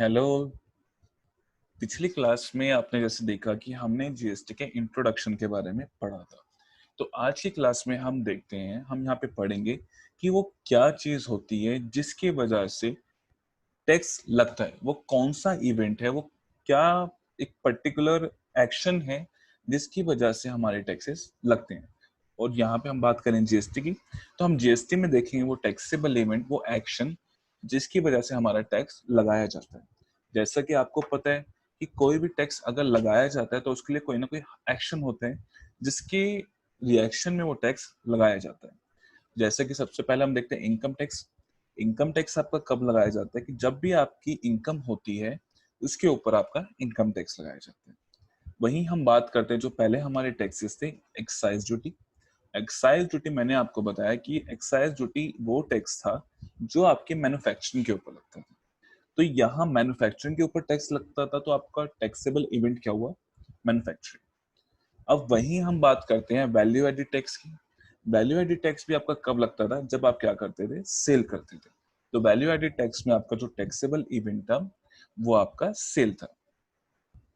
Hello. पिछली class में आपने जैसे देखा कि हमने जीएसटी के इंट्रोडक्शन के बारे में पढ़ा था। तो आज की क्लास में हम देखते हैं, हम यहाँ पे पढ़ेंगे कि वो क्या चीज होती है जिसकी वजह से टैक्स लगता है। वो कौन सा इवेंट है, वो क्या एक पर्टिकुलर एक्शन है जिसकी वजह से हमारे टैक्सेस लगते हैं। और यहाँ पे हम बात करें जीएसटी की, तो हम जीएसटी में देखेंगे वो टैक्सेबल इवेंट, वो एक्शन जिसकी वजह से हमारा टैक्स लगाया जाता है। जैसा कि आपको पता है कि कोई भी टैक्स अगर लगाया जाता है तो उसके लिए कोई ना कोई एक्शन होते हैं जिसके रिएक्शन में वो टैक्स लगाया जाता है। जैसे कि सबसे पहले हम देखते हैं इनकम टैक्स। इनकम टैक्स आपका कब लगाया जाता है कि जब भी आपकी इनकम होती है उसके ऊपर आपका इनकम टैक्स लगाया जाता है। वहीं हम बात करते हैं जो पहले हमारे टैक्सेस थे, एक्साइज ड्यूटी। एक्साइज ड्यूटी मैंने आपको बताया कि एक्साइज ड्यूटी वो टैक्स था जो आपके मैन्युफैक्चरिंग के ऊपर लगता था। तो यहाँ मैन्युफैक्चरिंग के ऊपर टैक्स लगता था, तो आपका टैक्सेबल इवेंट क्या हुआ? मैन्युफैक्चरिंग। अब वहीं हम बात करते हैं वैल्यू एडिड टैक्स की। वैल्यू एडिड टैक्स भी आपका कब लगता था? जब आप क्या करते थे? सेल करते थे। तो वैल्यू एडिड टैक्स में आपका जो टैक्सेबल इवेंट था वो आपका सेल था।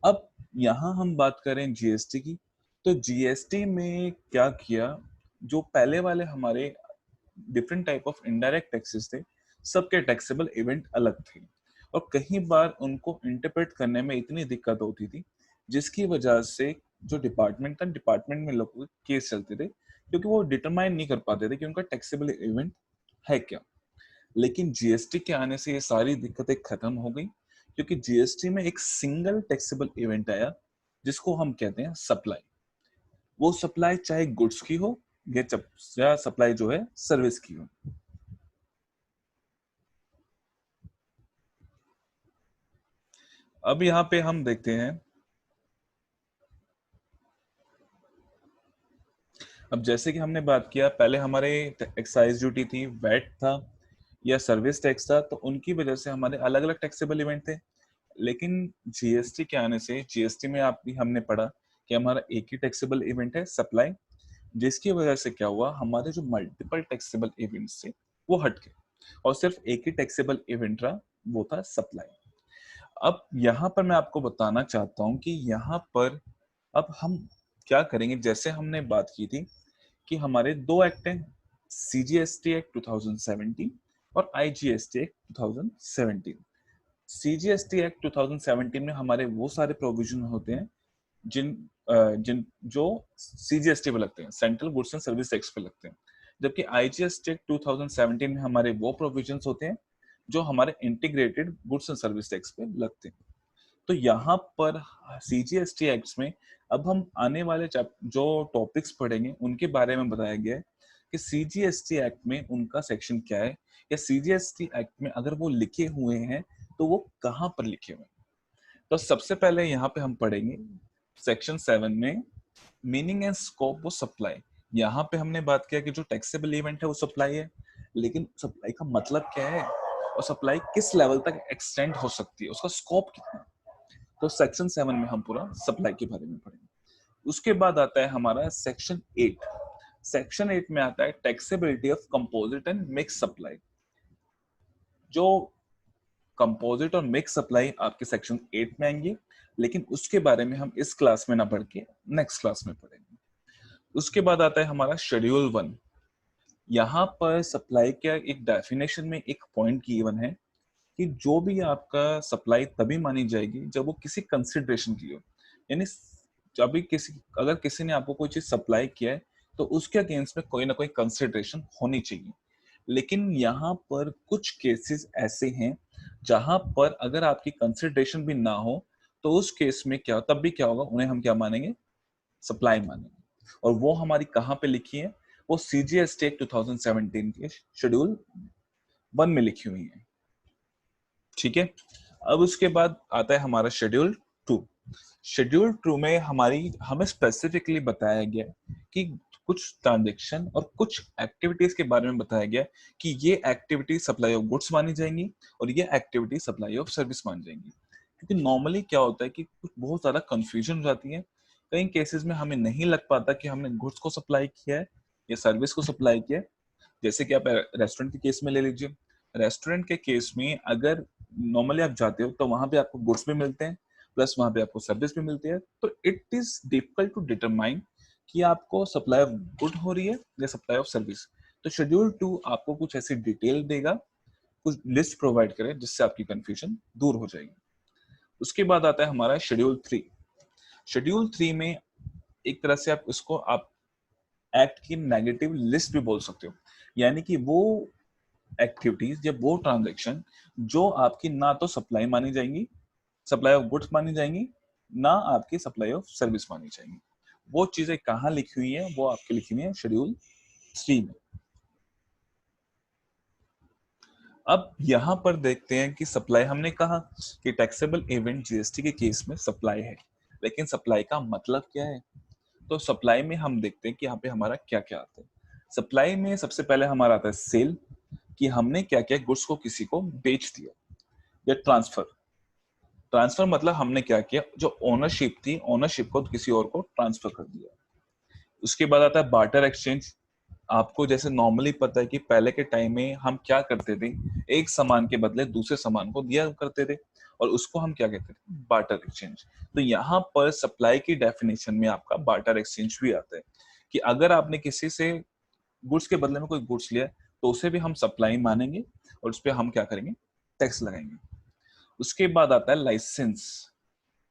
अब यहाँ हम बात करें जीएसटी की, तो जीएसटी में क्या किया, जो पहले वाले हमारे different type of indirect taxes थे, सबके टैक्सेबल इवेंट अलग थे और कई बार उनको इंटरप्रेट करने में इतनी दिक्कत होती थी जिसकी वजह से जो डिपार्टमेंट था, डिपार्टमेंट में लोगों के केस चलते थे क्योंकि वो डिटरमाइन नहीं कर पाते थे कि उनका टैक्सेबल इवेंट है क्या। लेकिन जीएसटी के आने से ये सारी दिक्कतें खत्म हो गई क्योंकि जीएसटी में एक सिंगल टैक्सेबल इवेंट आया जिसको हम कहते हैं सप्लाई। वो सप्लाई चाहे गुड्स की हो या सप्लाई जो है सर्विस की हो। अब यहाँ पे हम देखते हैं, अब जैसे कि हमने बात किया पहले हमारे एक्साइज ड्यूटी थी, वैट था या सर्विस टैक्स था, तो उनकी वजह से हमारे अलग अलग टैक्सेबल इवेंट थे। लेकिन जीएसटी के आने से, जीएसटी में आप भी हमने पढ़ा कि हमारा एक ही टैक्सेबल इवेंट है, सप्लाई, जिसकी वजह से क्या हुआ, हमारे जो मल्टीपल टैक्सेबल इवेंट्स थे वो हट गए और सिर्फ एक ही टैक्सेबल इवेंट रहा, वो था सप्लाई। अब यहाँ पर मैं आपको बताना चाहता हूँ कि यहाँ पर अब हम क्या करेंगे। जैसे हमने बात की थी कि हमारे दो एक्ट हैं, सीजीएसटी एक्ट 2017 और आईजीएसटी एक्ट 2017। सीजीएसटी एक्ट 2017 में हमारे वो सारे प्रोविजन होते हैं जिन जो सीजीएसटी पे लगते हैं, central goods and service tax पे लगते हैं। जबकि आईजीएसटी एक्ट 2017 में हमारे वो प्रोविजंस होते हैं जो हमारे integrated goods and service tax पे लगते हैं। तो यहाँ पर सीजीएसटी एक्ट्स में अब हम आने वाले जो टॉपिक्स पढ़ेंगे उनके बारे में बताया गया है कि सीजीएसटी एक्ट में उनका सेक्शन क्या है, या सीजीएसटी एक्ट में अगर वो लिखे हुए हैं तो वो कहाँ पर लिखे हुए हैं। तो सबसे पहले यहाँ पे हम पढ़ेंगे सेक्शन 7 में meaning and scope of supply. यहाँ पे हमने बात किया कि जो टैक्सेबल इवेंट है वो सप्लाई है, लेकिन सप्लाई का मतलब क्या है और सप्लाई किस लेवल तक एक्सटेंड हो सकती है, उसका स्कोप कितना है। तो सेक्शन 7 में हम पूरा सप्लाई के बारे में पढ़ेंगे। उसके बाद आता है हमारा सेक्शन 8। सेक्शन 8 में आता है taxability of composite and mix supply. जो कंपोजिट और मिक्स सप्लाई आपके सेक्शन 8 में आएंगे, लेकिन उसके बारे में हम इस क्लास में ना पढ़ के नेक्स्ट क्लास में पढ़ेंगे। उसके बाद आता है हमारा शेड्यूल 1। यहाँ पर सप्लाई का एक डेफिनेशन में एक पॉइंट गिवन है कि जो भी आपका सप्लाई तभी मानी जाएगी जब वो किसी कंसिडरेशन की हो। यानी जब भी अगर किसी ने आपको कोई चीज सप्लाई किया है तो उसके अगेंस्ट में कोई ना कोई कंसिडरेशन होनी चाहिए। लेकिन यहाँ पर कुछ केसेस ऐसे हैं जहां पर अगर आपकी कंसिडरेशन भी ना हो तो उस केस में क्या, तब भी क्या होगा, उन्हें हम क्या मानेंगे? सप्लाई मानेंगे। और वो हमारी कहाँ पे लिखी है? वो सीजीएसटी एक्ट 2017 के शेड्यूल 1 में लिखी हुई है। ठीक है। अब उसके बाद आता है हमारा शेड्यूल 2। शेड्यूल 2 में हमें स्पेसिफिकली बताया गया कि कुछ ट्रांजेक्शन और कुछ एक्टिविटीज के बारे में बताया गया कि ये एक्टिविटी सप्लाई ऑफ गुड्स मानी जाएंगी और ये एक्टिविटी सप्लाई ऑफ सर्विस मानी जाएंगी। क्योंकि नॉर्मली क्या होता है कि कुछ बहुत ज्यादा कंफ्यूजन हो जाती है। कई केसेस में हमें नहीं लग पाता कि हमने गुड्स को सप्लाई किया है या सर्विस को सप्लाई किया है। जैसे कि आप रेस्टोरेंट के केस में ले लीजिए। रेस्टोरेंट के केस में अगर नॉर्मली आप जाते हो तो वहां पे आपको गुड्स भी मिलते हैं, प्लस वहां पे आपको सर्विस भी मिलती है, तो it is difficult to determine कि आपको सप्लाई ऑफ गुड हो रही है या सप्लाई ऑफ सर्विस। तो शेड्यूल 2 आपको कुछ ऐसी डिटेल देगा, कुछ लिस्ट प्रोवाइड करे जिससे आपकी कंफ्यूजन दूर हो जाएगी। उसके बाद आता है हमारा शेड्यूल 3। शेड्यूल 3 में एक तरह से आप इसको आप एक्ट की नेगेटिव लिस्ट भी बोल सकते हो, यानी कि वो एक्टिविटीज या वो ट्रांजैक्शन जो आपकी ना तो सप्लाई मानी जाएंगी, सप्लाई ऑफ गुड्स मानी जाएंगी, ना आपकी सप्लाई ऑफ सर्विस मानी जाएंगी। वो चीजें कहाँ लिखी हुई है, वो आपकी लिखी हुई है शेड्यूल 3 में। अब यहां पर देखते हैं कि सप्लाई, हमने कहा कि टैक्सेबल इवेंट जीएसटी के केस में सप्लाई है, लेकिन सप्लाई का मतलब क्या है? तो सप्लाई में हम देखते हैं कि यहाँ पे हमारा क्या क्या आता है। सप्लाई में सबसे पहले हमारा आता है सेल, कि हमने क्या क्या गुड्स को किसी को बेच दिया, या ट्रांसफर। ट्रांसफर मतलब हमने क्या किया, जो ओनरशिप थी, ओनरशिप को किसी और को ट्रांसफर कर दिया। उसके बाद आता है बार्टर एक्सचेंज। आपको जैसे नॉर्मली पता है कि पहले के टाइम में हम क्या करते थे, एक सामान के बदले दूसरे सामान को दिया करते थे, और उसको हम क्या कहते थे, बार्टर एक्सचेंज। तो यहाँ पर सप्लाई की डेफिनेशन में आपका बार्टर एक्सचेंज भी आता है, कि अगर आपने किसी से गुड्स के बदले में कोई गुड्स लिया तो उसे भी हम सप्लाई मानेंगे, और उस पर हम क्या करेंगे, टैक्स लगाएंगे। उसके बाद आता है लाइसेंस।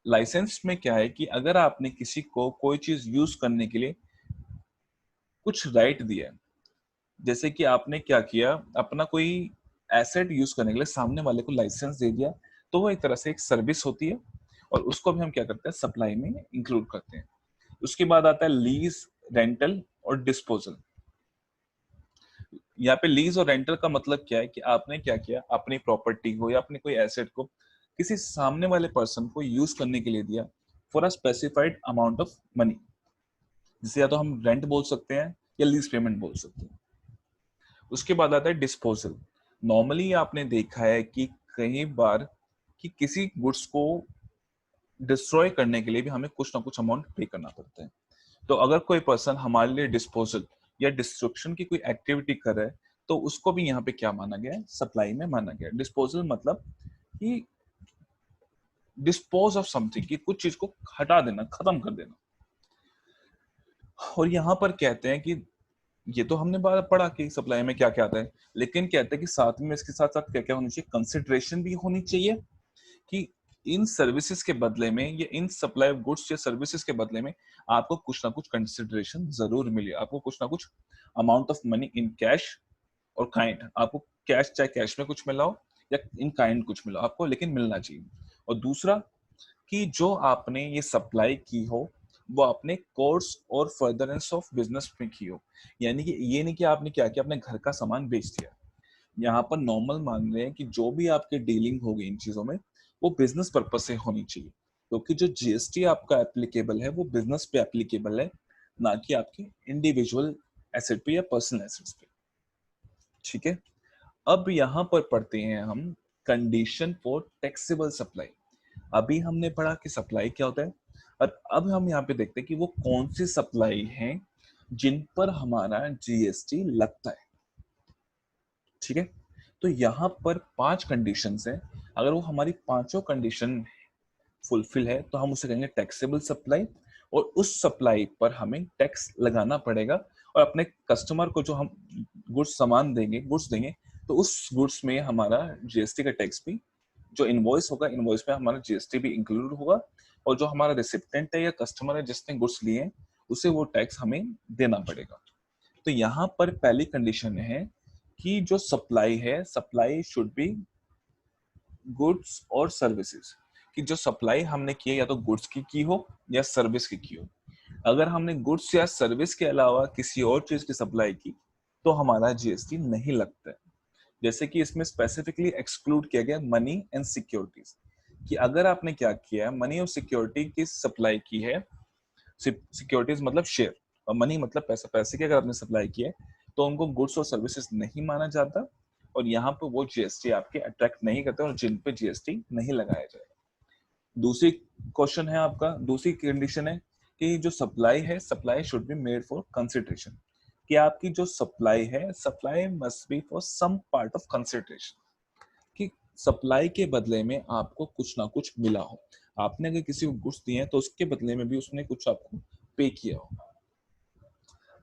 लाइसेंस में क्या है कि अगर आपने किसी को कोई चीज यूज करने के लिए कुछ राइट दिया है, जैसे कि आपने क्या किया, अपना कोई एसेट यूज करने के लिए सामने वाले को लाइसेंस दे दिया, तो वो एक तरह से एक सर्विस होती है, और उसको भी हम क्या करते हैं, सप्लाई में इंक्लूड करते हैं। उसके बाद आता है लीज, रेंटल और डिस्पोजल। यहाँ पे लीज और रेंटल का मतलब क्या है कि आपने क्या किया, अपनी प्रॉपर्टी को या अपने कोई एसेट को किसी सामने वाले पर्सन को यूज करने के लिए दिया for a specified amount of money, जिसे या तो हम रेंट बोल सकते हैं या लीज पेमेंट बोल सकते हैं। उसके बाद आता है डिस्पोजल। नॉर्मली आपने देखा है कि कई बार कि किसी गुड्स को डिस्ट्रॉय करने के लिए भी हमें कुछ ना कुछ अमाउंट पे करना पड़ता है। तो अगर कोई पर्सन हमारे लिए डिस्पोजल या डिस्ट्रक्शन की कोई एक्टिविटी कर रहा है, तो उसको भी यहाँ पे क्या माना गया है, सप्लाई में माना गया है। डिस्पोजल मतलब कि डिस्पोज ऑफ समथिंग, कि कुछ चीज को हटा देना, खत्म कर देना। और यहाँ पर कहते हैं कि ये तो हमने बात पढ़ा कि सप्लाई में क्या क्या आता है, लेकिन कहते हैं कि साथ में इसके साथ साथ क्या क्या होनी चाहिए, कंसिडरेशन भी होनी चाहिए, कि इन सर्विसेज के बदले में या इन सप्लाई ऑफ गुड्स या सर्विसेज के बदले में आपको कुछ ना कुछ कंसिडरेशन जरूर मिले, आपको कुछ ना कुछ amount of money in cash और काइंड, आपको कैश, चाहे कैश में कुछ मिला हो या इन काइंड कुछ मिला हो, आपको लेकिन मिलना चाहिए। और दूसरा, कि जो आपने ये सप्लाई की हो वो अपने कोर्स और फर्दरेंस ऑफ बिजनेस में की हो, यानी कि ये नहीं कि आपने क्या किया, अपने घर का सामान बेच दिया। यहाँ पर नॉर्मल मान रहे हैं कि जो भी आपके डीलिंग होगी इन चीजों में, वो बिजनेस पर्पज से होनी चाहिए, क्योंकि जो जीएसटी आपका एप्लीकेबल है वो बिजनेस पे एप्लीकेबल है, ना कि आपके इंडिविजुअल एसेट पे या पर्सनल एसेट्स पे। ठीक है, अब यहाँ पर पढ़ते हैं हम कंडीशन फॉर टैक्सेबल सप्लाई। अभी हमने पढ़ा कि सप्लाई क्या होता है, और अब हम यहाँ पे देखते हैं कि वो कौन सी सप्लाई है जिन पर हमारा जीएसटी लगता है। ठीक है, तो यहाँ पर 5 कंडीशंस हैं। अगर वो हमारी पांचों कंडीशन फुलफिल है तो हम उसे कहेंगे टैक्सेबल सप्लाई, और उस सप्लाई पर हमें टैक्स लगाना पड़ेगा। और अपने कस्टमर को जो हम गुड्स सामान देंगे, गुड्स देंगे, तो उस गुड्स में हमारा जीएसटी का टैक्स भी, जो इनवॉइस होगा, इनवॉइस में हमारा जीएसटी भी इंक्लूड होगा, और जो हमारा रिसिप्टेंट है या कस्टमर है जिसने गुड्स लिए हैं, उसे वो टैक्स हमें देना पड़ेगा। तो यहाँ पर पहली कंडीशन है कि जो सप्लाई है, सप्लाई शुड बी गुड्स और सर्विसेज, कि जो सप्लाई हमने की है या तो गुड्स की हो या सर्विस की हो। अगर हमने गुड्स या सर्विस के अलावा किसी और चीज की सप्लाई की तो हमारा जीएसटी नहीं लगता है। जैसे कि इसमें स्पेसिफिकली एक्सक्लूड किया गया मनी एंड सिक्योरिटीज, कि अगर आपने क्या किया, मनी और सिक्योरिटी की सप्लाई की है, सिक्योरिटीज मतलब शेयर, और मनी मतलब पैसा, पैसे की अगर आपने सप्लाई की है, तो उनको गुड्स और सर्विसेज नहीं माना जाता, और यहाँ पे वो जीएसटी आपके अट्रैक्ट नहीं करते, और जिन पे जीएसटी नहीं लगाया जाएगा। दूसरी क्वेश्चन है आपका, दूसरी कंडीशन है कि जो सप्लाई है, supply should be made for consideration, कि आपकी जो सप्लाई है, supply must be for some part of consideration, कि सप्लाई के बदले में आपको कुछ ना कुछ मिला हो। आपने अगर किसी को गुड्स दिए हैं तो उसके बदले में भी उसने कुछ आपको पे किया हो।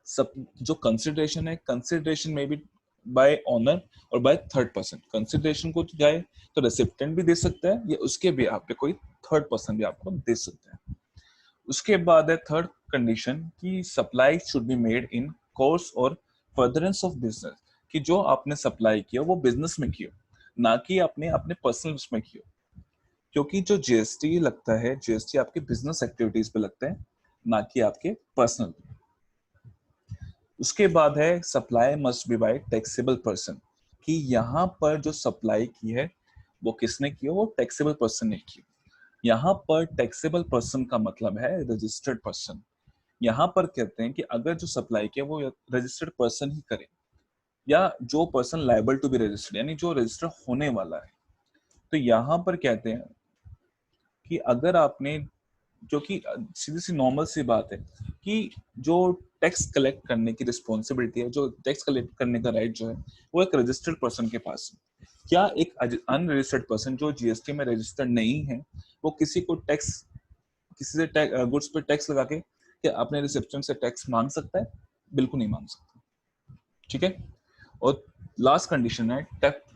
सब जो कंसिडरेशन है, कंसिडरेशन में भी बाय ऑनर और बाय थर्ड पर्सन। कंसिडरेशन को चाहे तो रेसिपिएंट भी दे सकता है या उसके भी आप पे कोई थर्ड पर्सन भी आपको दे सकता है। उसके बाद है थर्ड कंडीशन कि supply should be made in course और फर्दरेंस ऑफ बिजनेस, कि जो आपने सप्लाई किया वो बिजनेस में किया, ना कि आपने अपने पर्सनल उसमें किया। क्योंकि जो जीएसटी लगता है, जीएसटी आपके बिजनेस एक्टिविटीज पे लगता है, ना कि आपके पर्सनल। उसके बाद है supply must be by taxable person, कि यहाँ पर जो सप्लाई की है वो किसने की, वो टैक्सेबल पर्सन ने की। यहाँ पर टैक्सेबल पर्सन का मतलब है रजिस्टर्ड पर्सन। यहाँ पर कहते हैं कि अगर जो सप्लाई किया वो रजिस्टर्ड पर्सन ही करे, या जो person liable to be registered, यानी जो रजिस्टर होने वाला है। तो यहाँ पर कहते हैं कि अगर आपने, जो कि सीधी सी नॉर्मल सी बात है कि जो टैक्स कलेक्ट करने की रिस्पॉन्सिबिलिटी है, जो टैक्स कलेक्ट करने का राइट जो है वो एक रजिस्टर्ड पर्सन के पास है। क्या एक अनरजिस्टर्ड पर्सन जो जीएसटी में रजिस्टर्ड नहीं है वो किसी को टैक्स, किसी से गुड्स पे टैक्स लगा के क्या अपने रिसेप्शन से टैक्स मांग सकता है? बिल्कुल नहीं मांग सकता। ठीक है। और लास्ट कंडीशन है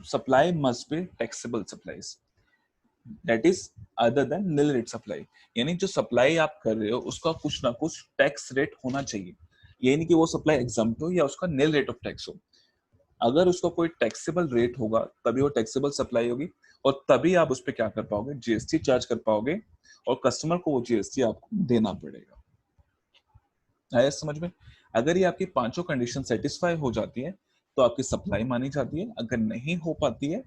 supply must be taxable supplies, that is other than nil rate supply. यानी जो सप्लाई आप कर रहे हो उसका कुछ ना कुछ टैक्स रेट होना चाहिए। ये नहीं कि वो सप्लाई एग्जम्प्ट हो या उसका निल रेट ऑफ टैक्स हो। अगर उसका कोई टैक्सेबल रेट होगा तभी वो टैक्सेबल सप्लाई होगी, और तभी आप उस पर क्या कर पाओगे, जीएसटी चार्ज कर पाओगे, और कस्टमर को वो जीएसटी आपको देना पड़ेगा। आया समझ में? अगर ये आपकी पांचों कंडीशन सेटिस्फाई हो जाती है तो आपकी सप्लाई मानी जाती है। अगर नहीं हो पाती है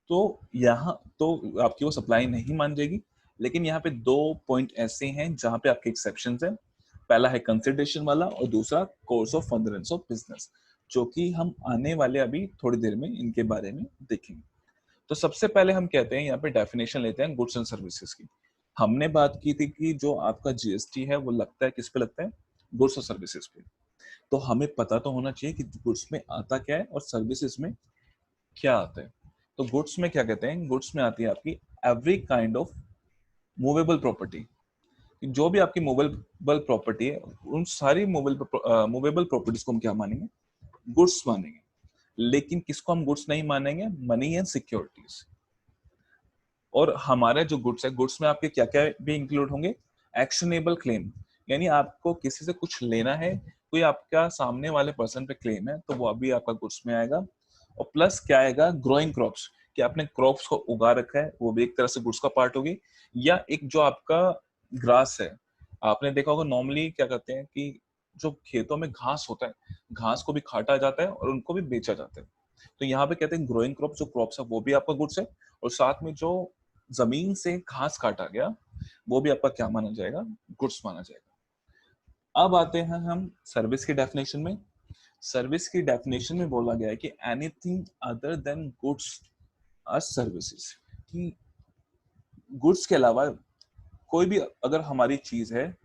तो यहाँ तो आपकी वो सप्लाई नहीं मान जाएगी। लेकिन यहाँ पे दो पॉइंट ऐसे हैं जहां पे आपके एक्सेप्शन है। पहला है कंसिडरेशन वाला, और दूसरा course of furtherance of business, जो कि हम आने वाले अभी थोड़ी देर में इनके बारे में देखेंगे। तो सबसे पहले हम कहते हैं यहाँ पे डेफिनेशन लेते हैं गुड्स एंड सर्विसेज की। हमने बात की थी कि जो आपका जीएसटी है वो लगता है किस पे लगता है, गुड्स और सर्विसेज पे। तो हमें पता तो होना चाहिए कि गुड्स में आता क्या है और सर्विसेज में क्या आता है। तो गुड्स में क्या कहते हैं, गुड्स में आती है आपकी every kind of movable property. जो भी आपकी मूवेबल प्रॉपर्टी है उन सारी मूवेबल प्रॉपर्टीज को हम क्या मानेंगे, गुड्स मानेंगे। लेकिन किसको हम गुड्स नहीं मानेंगे, मनी एंड सिक्योरिटीज। और हमारे जो गुड्स है, गुड्स में आपके क्या क्या भी इंक्लूड होंगे, एक्शनेबल क्लेम, यानी आपको किसी से कुछ लेना है, कोई आपका सामने वाले पर्सन पे क्लेम है तो वो अभी आपका गुड्स में आएगा। और प्लस क्या आएगा, ग्रोइंग क्रॉप्स, कि आपने क्रॉप्स को उगा रखा है, वो भी एक तरह से गुड्स का पार्ट होगी। या एक जो आपका ग्रास है, आपने देखा होगा नॉर्मली क्या करते हैं कि जो खेतों में घास होता है, घास को भी काटा जाता है और उनको भी बेचा जाता है। तो यहाँ पे कहते हैं ग्रोइंग क्रॉप्स, जो क्रॉप्स है वो भी आपका गुड्स है, और साथ में जो जमीन से घास काटा गया वो भी आपका क्या माना जाएगा, गुड्स माना जाएगा। अब आते हैं हम सर्विस की डेफिनेशन में। सर्विस की डेफिनेशन में बोला गया है कि anything other than goods or services, कि गुड्स के अलावा कोई भी अगर हमारी चीज है,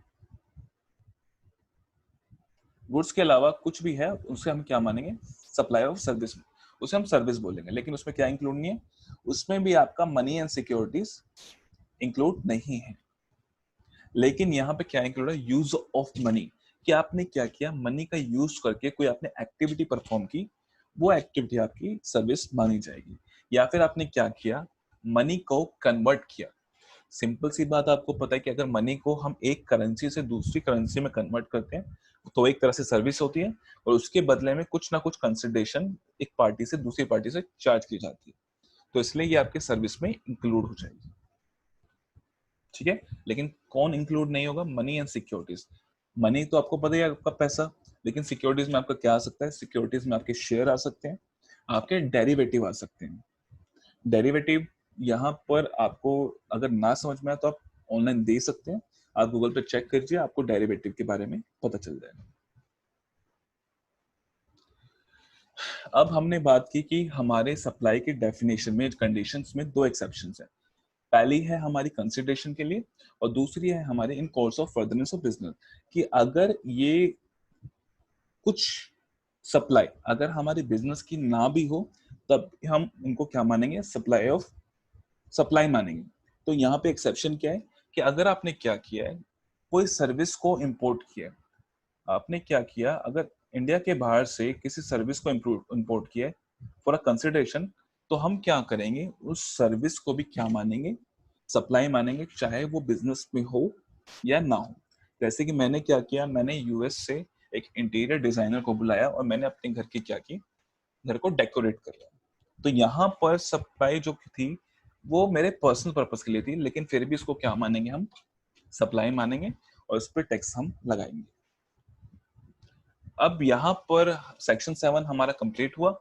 गुड्स के अलावा कुछ भी है उसे हम क्या मानेंगे, सप्लाई ऑफ सर्विस, उसे हम सर्विस बोलेंगे। लेकिन उसमें क्या इंक्लूड नहीं है, उसमें भी आपका मनी एंड सिक्योरिटीज इंक्लूड नहीं है। लेकिन यहाँ पे क्या इंक्लूड है, यूज ऑफ मनी, कि आपने क्या किया, मनी का यूज करके कोई आपने एक्टिविटी परफॉर्म की, वो एक्टिविटी आपकी सर्विस मानी जाएगी। या फिर आपने क्या किया, मनी को कन्वर्ट किया। सिंपल सी बात, आपको पता है कि अगर मनी को हम एक करेंसी से दूसरी करेंसी में कन्वर्ट करते हैं तो एक तरह से सर्विस होती है, और उसके बदले में कुछ ना कुछ कंसिडरेशन एक पार्टी से दूसरी पार्टी से चार्ज की जाती है। तो इसलिए ये आपके सर्विस में इंक्लूड हो जाएगी। ठीक है। लेकिन कौन इंक्लूड नहीं होगा, मनी एंड सिक्योरिटीज। मनी तो आपको पता ही है, आपका पैसा। लेकिन सिक्योरिटीज में आपका क्या आ सकता है, सिक्योरिटीज में आपके शेयर आ सकते हैं, आपके डेरिवेटिव आ सकते हैं। डेरिवेटिव यहाँ पर आपको अगर ना समझ में आए तो आप ऑनलाइन दे सकते हैं, आप गूगल पे चेक कीजिए, आपको डेरिवेटिव के बारे में पता चल जाएगा। अब हमने बात की कि हमारे सप्लाई की डेफिनेशन में, कंडीशंस में दो एक्सेप्शंस हैं। पहली है हमारी कंसिडरेशन के लिए, और दूसरी है हमारे इन कोर्स ऑफ फर्दरनेस ऑफ बिजनेस, कि अगर ये कुछ सप्लाई अगर हमारे बिजनेस की ना भी हो तब हम उनको क्या मानेंगे, सप्लाई मानेंगे। तो यहाँ पे एक्सेप्शन क्या है कि अगर आपने क्या किया है, कोई सर्विस को इंपोर्ट किया है, आपने क्या किया, अगर इंडिया के बाहर से किसी सर्विस को इंपोर्ट किया है फॉर अ कंसिडरेशन, तो हम क्या करेंगे, उस सर्विस को भी क्या मानेंगे, सप्लाई मानेंगे, चाहे वो बिजनेस में हो या ना हो। जैसे कि मैंने क्या किया, मैंने यूएस से एक इंटीरियर डिजाइनर को बुलाया और मैंने अपने घर की क्या की, घर को डेकोरेट कर लिया। तो यहाँ पर सप्लाई जो थी वो मेरे पर्सनल पर्पस के लिए थी, लेकिन फिर भी इसको क्या मानेंगे, हम सप्लाई मानेंगे और इस पर टैक्स हम लगाएंगे। अब यहाँ पर सेक्शन 7 हमारा कंप्लीट हुआ।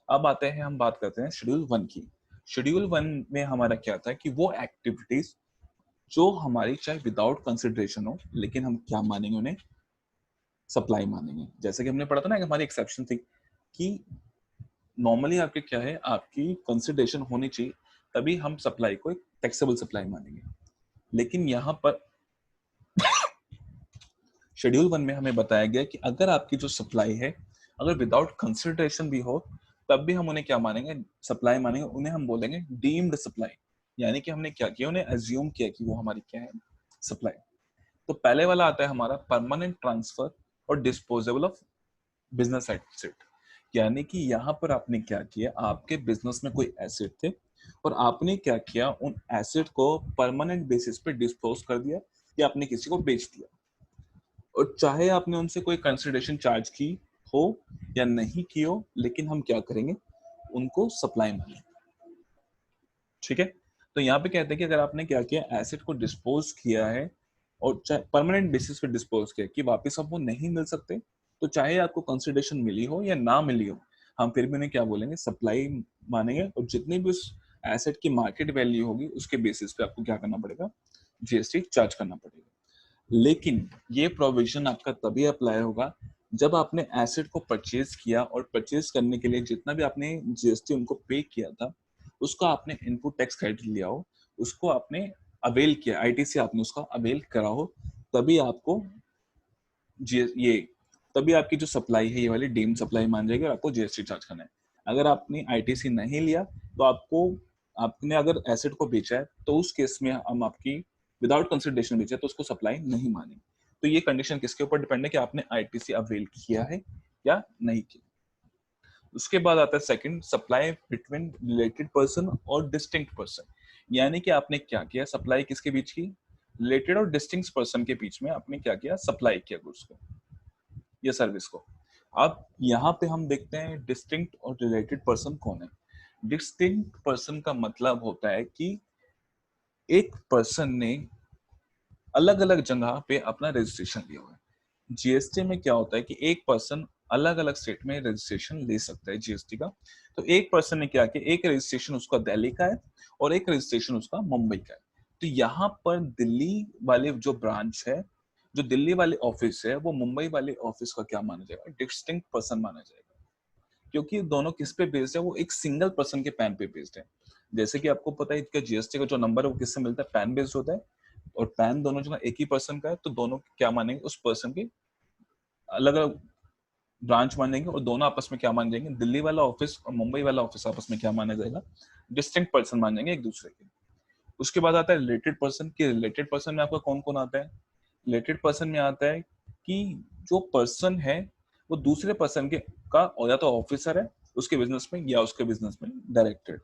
अब आते हैं, हम बात करते हैं शेड्यूल 1 की। शेड्यूल 1 में हमारा क्या था कि वो एक्टिविटीज जो हमारी चाहे विदाउट कंसिडरेशन हो, लेकिन हम क्या मानेंगे, उन्हें सप्लाई मानेंगे। जैसे कि हमने पढ़ा था ना कि हमारी एक्सेप्शन थी कि नॉर्मली आपके क्या है, आपकी कंसिडरेशन होनी चाहिए, तभी हम सप्लाई को एक टैक्सेबल सप्लाई मानेंगे। लेकिन यहाँ पर शेड्यूल 1 में हमें बताया गया कि अगर आपकी जो सप्लाई है, अगर विदाउट कंसिडरेशन भी हो, तब भी हम उन्हें क्या मानेंगे, सप्लाई मानेंगे। उन्हें हम बोलेंगे डीम्ड सप्लाई, यानी कि हमने क्या किया, उन्हें एज्यूम किया कि वो हमारी क्या है, सप्लाई। तो पहले वाला आता है हमारा परमानेंट ट्रांसफर और डिस्पोजेबल ऑफ बिजनेस एसेट, यानी कि यहाँ पर आपने क्या किया, आपके बिजनेस में कोई एसेट थे और आपने क्या किया, उन एसेट को परमानेंट बेसिस पे डिस्पोज कर दिया या आपने किसी को बेच दिया। और चाहे आपने उनसे कोई कंसिडरेशन चार्ज की हो या नहीं की हो, लेकिन हम क्या करेंगे, उनको सप्लाई मानेंगे। ठीक है। तो यहाँ पे कहते हैं कि अगर आपने क्या किया, एसेट को डिस्पोज किया है और चाहे परमानेंट बेसिस पे डिस्पोज किया कि वापस अब वो नहीं मिल सकते, तो चाहे आपको कंसिडरेशन मिली हो या ना मिली हो, हम फिर भी उन्हें क्या बोलेंगे, सप्लाई मानेंगे। और जितनी भी उस एसेट की मार्केट वैल्यू होगी, उसके बेसिस पे आपको क्या करना पड़ेगा, जीएसटी चार्ज करना पड़ेगा। लेकिन ये प्रोविजन आपका तभी अप्लाई होगा जब आपने एसेट को परचेज किया और परचेज करने के लिए जितना भी आपने जीएसटी उनको पे किया था, उसका आपने इनपुट टैक्स क्रेडिट लिया हो, उसको आपने अवेल किया, आईटीसी आपने उसका अवेल करा हो, तभी आपको ये तभी आपकी जो सप्लाई है, ये वाली डीम सप्लाई मान जाएगी और आपको जीएसटी चार्ज करना है। अगर आपने आईटीसी नहीं लिया, तो आपको, आपने अगर एसेट को बेचा है, तो उस केस में हम आपकी विदाउट कंसिडरेशन बेचा है, तो उसको सप्लाई नहीं मानेंगे। तो ये कंडीशन किसके ऊपर डिपेंड है कि आपने आईटीसी अवेल किया है या नहीं किया। उसके बाद आता है second, supply between related person और डिस्टिंक्ट पर्सन, यानी कि आपने क्या किया, सप्लाई किसके बीच की, रिलेटेड और डिस्टिंक्ट पर्सन के बीच में आपने क्या किया, सप्लाई किया गुड्स को या सर्विस को। अब यहाँ पे हम देखते हैं डिस्टिंक्ट और रिलेटेड पर्सन कौन है। डिस्टिंक्ट पर्सन का मतलब होता है कि एक पर्सन ने अलग अलग जगह पे अपना रजिस्ट्रेशन लिया हुआ है। जीएसटी में क्या होता है कि एक पर्सन अलग अलग स्टेट में रजिस्ट्रेशन ले सकता है जीएसटी का। तो एक पर्सन ने क्या किया, एक रजिस्ट्रेशन उसका दिल्ली का है और एक रजिस्ट्रेशन उसका मुंबई का है। तो यहाँ पर दिल्ली वाले जो ब्रांच है, जो दिल्ली वाले ऑफिस है, वो मुंबई वाले ऑफिस का क्या माना जाएगा, डिस्टिंक्ट पर्सन माना जाएगा। क्योंकि दोनों किस पे बेस्ड है, वो एक सिंगल पर्सन के पैन पे बेस्ड है। जैसे कि आपको पता है इसका जीएसटी का जो नंबर है वो किससे मिलता है, पैन बेस्ड होता है। और पैन दोनों जगह एक ही पर्सन का है, तो दोनों क्या मानेंगे, उस पर्सन के अलग अलग ब्रांच मानेंगे और दोनों आपस में क्या मान जाएंगे, दिल्ली वाला ऑफिस और मुंबई वाला ऑफिस आपस में क्या माना जाएगा, डिस्टिंक्ट पर्सन मान जाएंगे एक दूसरे के। उसके बाद आता है रिलेटेड पर्सन। की रिलेटेड पर्सन में आपका कौन कौन आता है, रिलेटेड पर्सन में आता है कि जो पर्सन है वो दूसरे पर्सन के का या तो ऑफिसर है उसके बिजनेस में या उसके बिजनेस में डायरेक्टेड।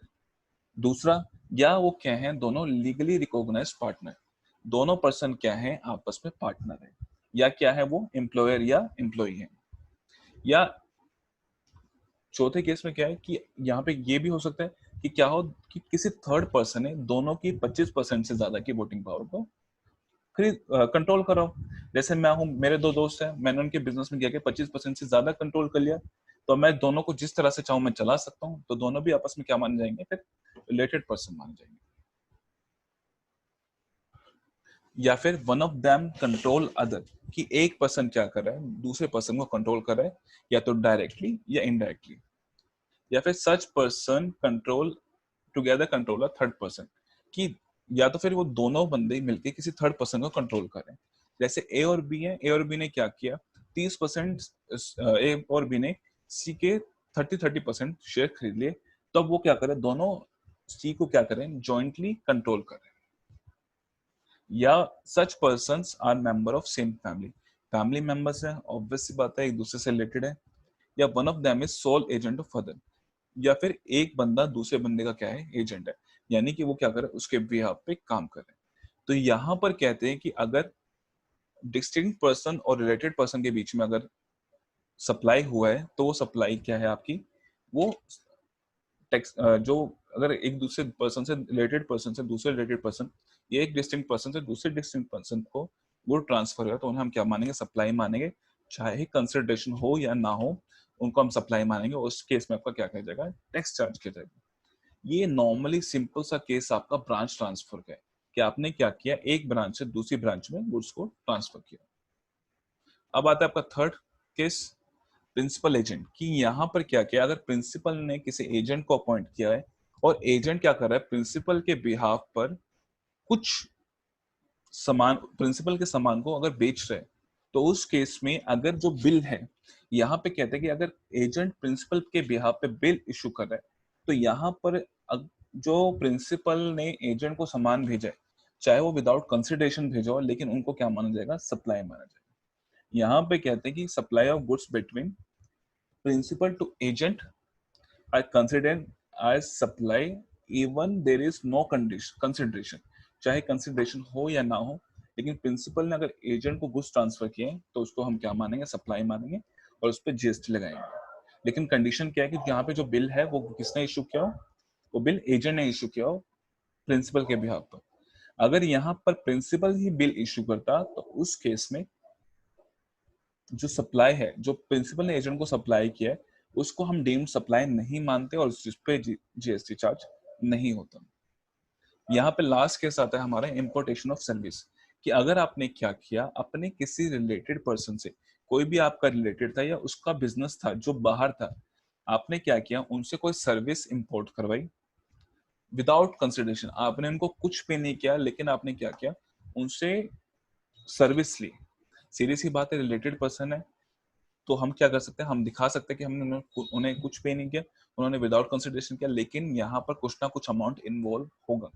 दूसरा, या वो क्या है, दोनों लीगली रिकॉग्नाइज्ड पार्टनर, दोनों पर्सन क्या है, आपस में पार्टनर है। या क्या है, वो एम्प्लॉयर या एम्प्लॉई है। या चौथे केस में क्या है कि यहाँ पे ये भी हो सकता है कि क्या हो कि किसी थर्ड पर्सन ने दोनों की 25% से ज्यादा की वोटिंग पावर को खरीद कंट्रोल कर रहा हूँ। जैसे मैं हूँ, मेरे दो दोस्त हैं, मैंने उनके बिजनेस में क्या किया, 25% से ज्यादा कंट्रोल कर लिया, तो मैं दोनों को जिस तरह से चाहूँ मैं चला सकता हूँ। तो दोनों भी आपस में क्या मान जाएंगे, फिर रिलेटेड पर्सन मान जाएंगे। या फिर one of them control other, कि एक पर्सन क्या कर रहा है, दूसरे पर्सन को कंट्रोल कर रहा है, या तो डायरेक्टली या इनडायरेक्टली। या फिर such person control together control a third person, कि या तो फिर वो दोनों बंदे मिलके किसी थर्ड पर्सन को कंट्रोल कर रहे हैं। जैसे ए और बी है, ए और बी ने क्या किया, 30% ए और बी ने सी के 30% शेयर खरीद लिए, तो अब वो क्या करें, दोनों सी को क्या करें, जॉइंटली कंट्रोल करें। या such persons are member of same family, family members हैं, ऑब्वियस सी बात है, एक दूसरे से रिलेटेड है। या one of them is sole agent of other, या फिर एक बंदा दूसरे बंदे का क्या है, एजेंट है, यानी कि वो क्या करे, उसके बिहाफ पे काम करे। तो यहाँ पर कहते हैं कि अगर डिस्टिंक्ट पर्सन और रिलेटेड पर्सन के बीच में अगर सप्लाई हुआ है, तो वो सप्लाई क्या है आपकी, वो टेक्स जो अगर एक दूसरे पर्सन से रिलेटेड पर्सन से दूसरे रिलेटेड पर्सन, या एक डिस्टिंक्ट पर्सन से दूसरे डिस्टिंक्ट पर्सन को वो ट्रांसफर हुआ, तो उन्हें हम क्या मानेंगे, सप्लाई मानेंगे, चाहे कंसिडरेशन हो या ना हो, उनको हम सप्लाई मानेंगे। उस केस में आपका क्या किया जाएगा, टैक्स चार्ज किया जाएगा। ये नॉर्मली सिंपल सा केस आपका ब्रांच ट्रांसफर का है, कि आपने क्या किया, एक ब्रांच से दूसरी ब्रांच में गुड्स को ट्रांसफर किया। अब आता है आपका थर्ड केस, प्रिंसिपल एजेंट, कि यहाँ पर क्या किया, अगर प्रिंसिपल ने किसी एजेंट को अपॉइंट किया है और एजेंट क्या कर रहा है, प्रिंसिपल के बिहाफ पर कुछ सामान, प्रिंसिपल के सामान को अगर बेच रहे हैं, तो उस केस में अगर जो बिल है, यहाँ पे कहते हैं कि अगर एजेंट प्रिंसिपल के बिहाफ पे बिल इशू कर रहा है, तो यहाँ पर जो प्रिंसिपल ने एजेंट को सामान भेजा है, चाहे वो विदाउट कंसिडरेशन भेजा हो, लेकिन उनको क्या माना जाएगा, सप्लाई माना जाएगा। यहाँ पे कहते हैं कि supply of goods between principal to agent are considered as supply even there is no condition consideration, चाहे कंसिडरेशन हो या ना हो, लेकिन प्रिंसिपल ने अगर एजेंट को गुड्स ट्रांसफर किए तो उसको हम क्या मानेंगे, सप्लाई मानेंगे, और उस पर जीएसटी लगाएंगे। लेकिन कंडीशन क्या है कि यहाँ पे जो बिल है वो किसने इशू किया हो, वो बिल एजेंट ने इशू किया हो प्रिंसिपल के बिहाफ पर। अगर यहाँ पर प्रिंसिपल ही बिल इशू करता, तो उस केस में जो सप्लाई है, जो प्रिंसिपल ने एजेंट को सप्लाई किया है, उसको हम डीम्ड सप्लाई नहीं मानते और उस पे जीएसटी चार्ज नहीं होता। यहाँ पे लास्ट केस आता है हमारा इंपोर्टेशन ऑफ सर्विस, कि अगर आपने क्या किया, अपने किसी रिलेटेड पर्सन से, कोई भी आपका रिलेटेड था या उसका बिजनेस था जो बाहर था, आपने क्या किया, उनसे कोई सर्विस इंपोर्ट करवाई विदाउट कंसिडरेशन, आपने उनको कुछ पे नहीं किया, लेकिन आपने क्या किया, उनसे सर्विस ली। सीधी सी बात है, रिलेटेड पर्सन है, तो हम क्या कर सकते हैं, हम दिखा सकते हैं कि हमने उन्हें कुछ पे नहीं किया, उन्होंने विदाउट कंसिडरेशन किया, लेकिन यहाँ पर कुछ ना कुछ अमाउंट इन्वॉल्व होगा।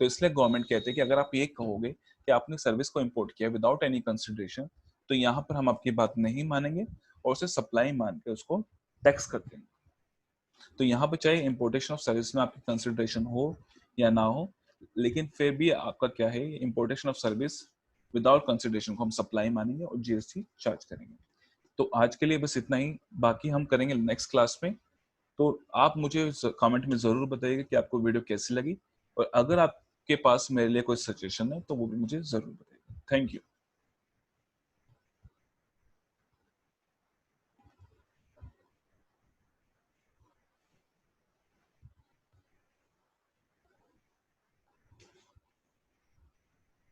तो इसलिए गवर्नमेंट कहते हैं कि अगर आप ये कहोगे कि आपने सर्विस को इंपोर्ट किया विदाउट एनी कंसिडरेशन, तो यहाँ पर हम आपकी बात नहीं मानेंगे और उसे सप्लाई मान के उसको टैक्स कर देंगे। तो यहाँ पर चाहे इंपोर्टेशन ऑफ सर्विस में आपकी कंसिडरेशन हो या ना हो, लेकिन फिर भी आपका क्या है, importation of service without consideration को हम सप्लाई मानेंगे और जीएसटी चार्ज करेंगे। तो आज के लिए बस इतना ही, बाकी हम करेंगे नेक्स्ट क्लास में। तो आप मुझे कमेंट में जरूर बताइएगा कि आपको वीडियो कैसी लगी, और अगर आपके पास मेरे लिए कोई सजेशन है तो वो भी मुझे जरूर बताइएगा। Thank you.